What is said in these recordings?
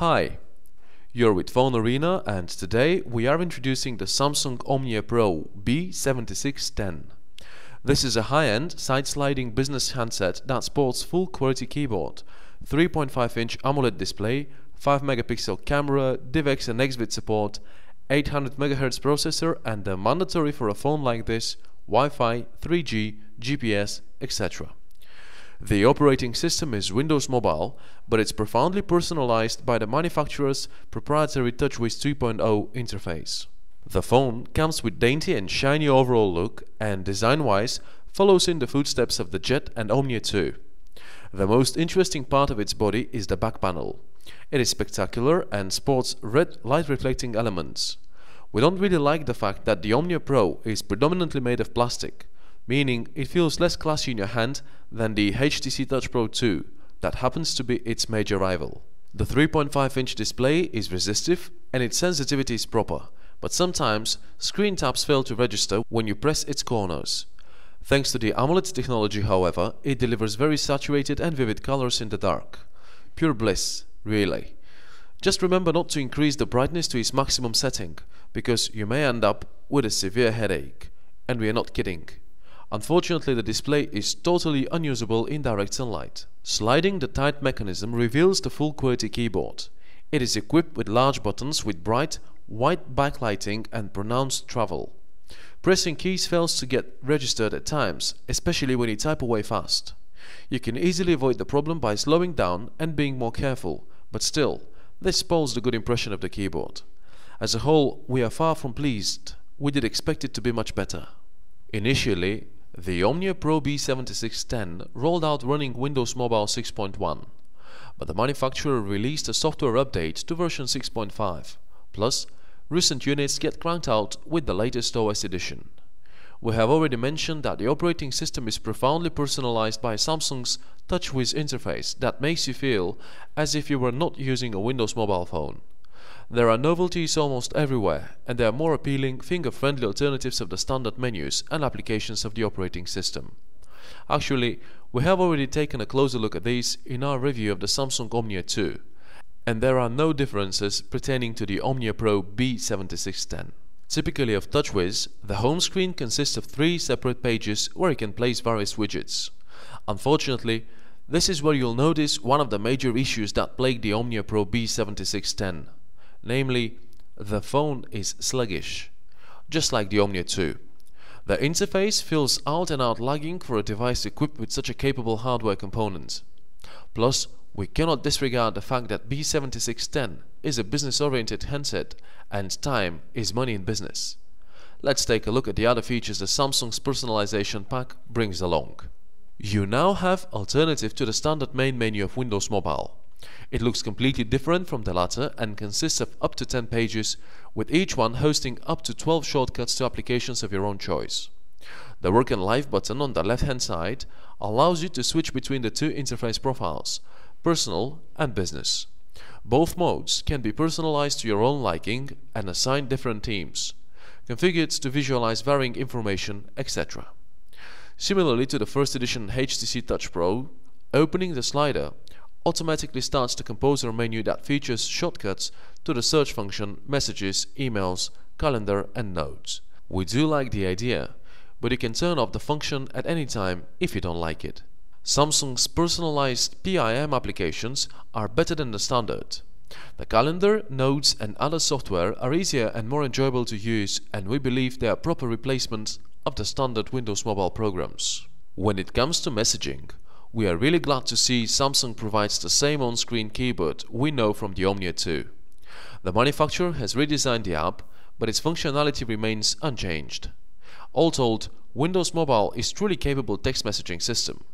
Hi, you're with Phone Arena, and today we are introducing the Samsung OmniaPRO B7610. This is a high-end, side-sliding business handset that sports full QWERTY keyboard, 3.5-inch AMOLED display, 5-megapixel camera, DivX and XVID support, 800 MHz processor, and the mandatory for a phone like this, Wi-Fi, 3G, GPS, etc. The operating system is Windows Mobile, but it's profoundly personalized by the manufacturer's proprietary TouchWiz 2.0 interface. The phone comes with dainty and shiny overall look and design-wise follows in the footsteps of the Jet and Omnia 2. The most interesting part of its body is the back panel. It is spectacular and sports red light-reflecting elements. We don't really like the fact that the OmniaPRO is predominantly made of plastic, meaning it feels less classy in your hand than the HTC Touch Pro 2, that happens to be its major rival. The 3.5-inch display is resistive and its sensitivity is proper, but sometimes screen taps fail to register when you press its corners. Thanks to the AMOLED technology, however, it delivers very saturated and vivid colors in the dark. Pure bliss, really. Just remember not to increase the brightness to its maximum setting, because you may end up with a severe headache. And we are not kidding. Unfortunately, the display is totally unusable in direct sunlight. Sliding the tight mechanism reveals the full QWERTY keyboard. It is equipped with large buttons with bright, white backlighting and pronounced travel. Pressing keys fails to get registered at times, especially when you type away fast. You can easily avoid the problem by slowing down and being more careful, but still, this spoils the good impression of the keyboard. As a whole, we are far from pleased. We did expect it to be much better. Initially, the OmniaPRO B7610 rolled out running Windows Mobile 6.1, but the manufacturer released a software update to version 6.5, plus recent units get cranked out with the latest OS edition. We have already mentioned that the operating system is profoundly personalized by Samsung's TouchWiz interface that makes you feel as if you were not using a Windows Mobile phone. There are novelties almost everywhere, and there are more appealing, finger-friendly alternatives of the standard menus and applications of the operating system. Actually, we have already taken a closer look at these in our review of the Samsung Omnia 2, and there are no differences pertaining to the OmniaPRO B7610. Typically of TouchWiz, the home screen consists of 3 separate pages where you can place various widgets. Unfortunately, this is where you'll notice one of the major issues that plague the OmniaPRO B7610. Namely, the phone is sluggish, just like the Omnia 2. The interface feels out and out lagging for a device equipped with such a capable hardware component. Plus, we cannot disregard the fact that B7610 is a business-oriented handset and time is money in business. Let's take a look at the other features the Samsung's personalization pack brings along. You now have alternative to the standard main menu of Windows Mobile. It looks completely different from the latter and consists of up to 10 pages, with each one hosting up to 12 shortcuts to applications of your own choice. The Work and Life button on the left-hand side allows you to switch between the two interface profiles, personal and business. Both modes can be personalized to your own liking and assign different themes, configured to visualize varying information, etc. Similarly to the first edition HTC Touch Pro, opening the slider automatically starts the composer menu that features shortcuts to the search function, messages, emails, calendar and notes. We do like the idea, but you can turn off the function at any time if you don't like it. Samsung's personalized PIM applications are better than the standard. The calendar, notes and other software are easier and more enjoyable to use, and we believe they are proper replacements of the standard Windows Mobile programs. When it comes to messaging, we are really glad to see Samsung provides the same on-screen keyboard we know from the Omnia 2. The manufacturer has redesigned the app, but its functionality remains unchanged. All told, Windows Mobile is truly capable text messaging system.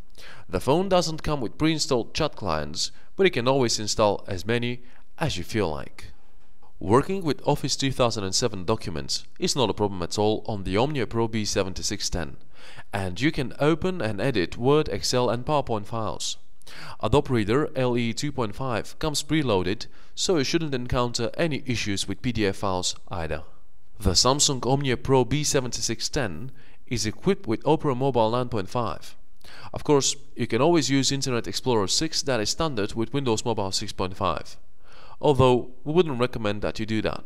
The phone doesn't come with pre-installed chat clients, but you can always install as many as you feel like. Working with Office 2007 documents is not a problem at all on the OmniaPRO B7610, and you can open and edit Word, Excel and PowerPoint files. Adobe Reader LE 2.5 comes preloaded, so you shouldn't encounter any issues with PDF files either. The Samsung OmniaPRO B7610 is equipped with Opera Mobile 9.5. Of course, you can always use Internet Explorer 6 that is standard with Windows Mobile 6.5. although we wouldn't recommend that you do that,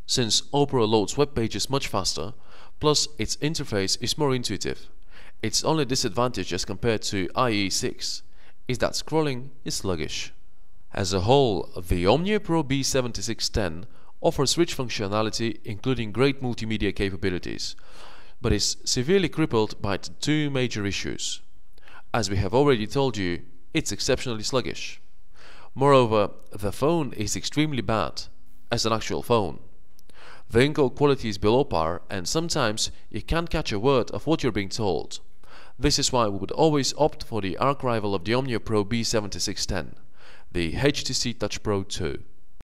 since Opera loads web pages much faster, plus its interface is more intuitive. Its only disadvantage as compared to IE6 is that scrolling is sluggish. As a whole, the OmniaPRO B7610 offers rich functionality including great multimedia capabilities, but is severely crippled by two major issues. As we have already told you, it's exceptionally sluggish. Moreover, the phone is extremely bad as an actual phone. The encode quality is below par, and sometimes you can't catch a word of what you're being told. This is why we would always opt for the arch rival of the OmniaPRO B7610, the HTC Touch Pro 2.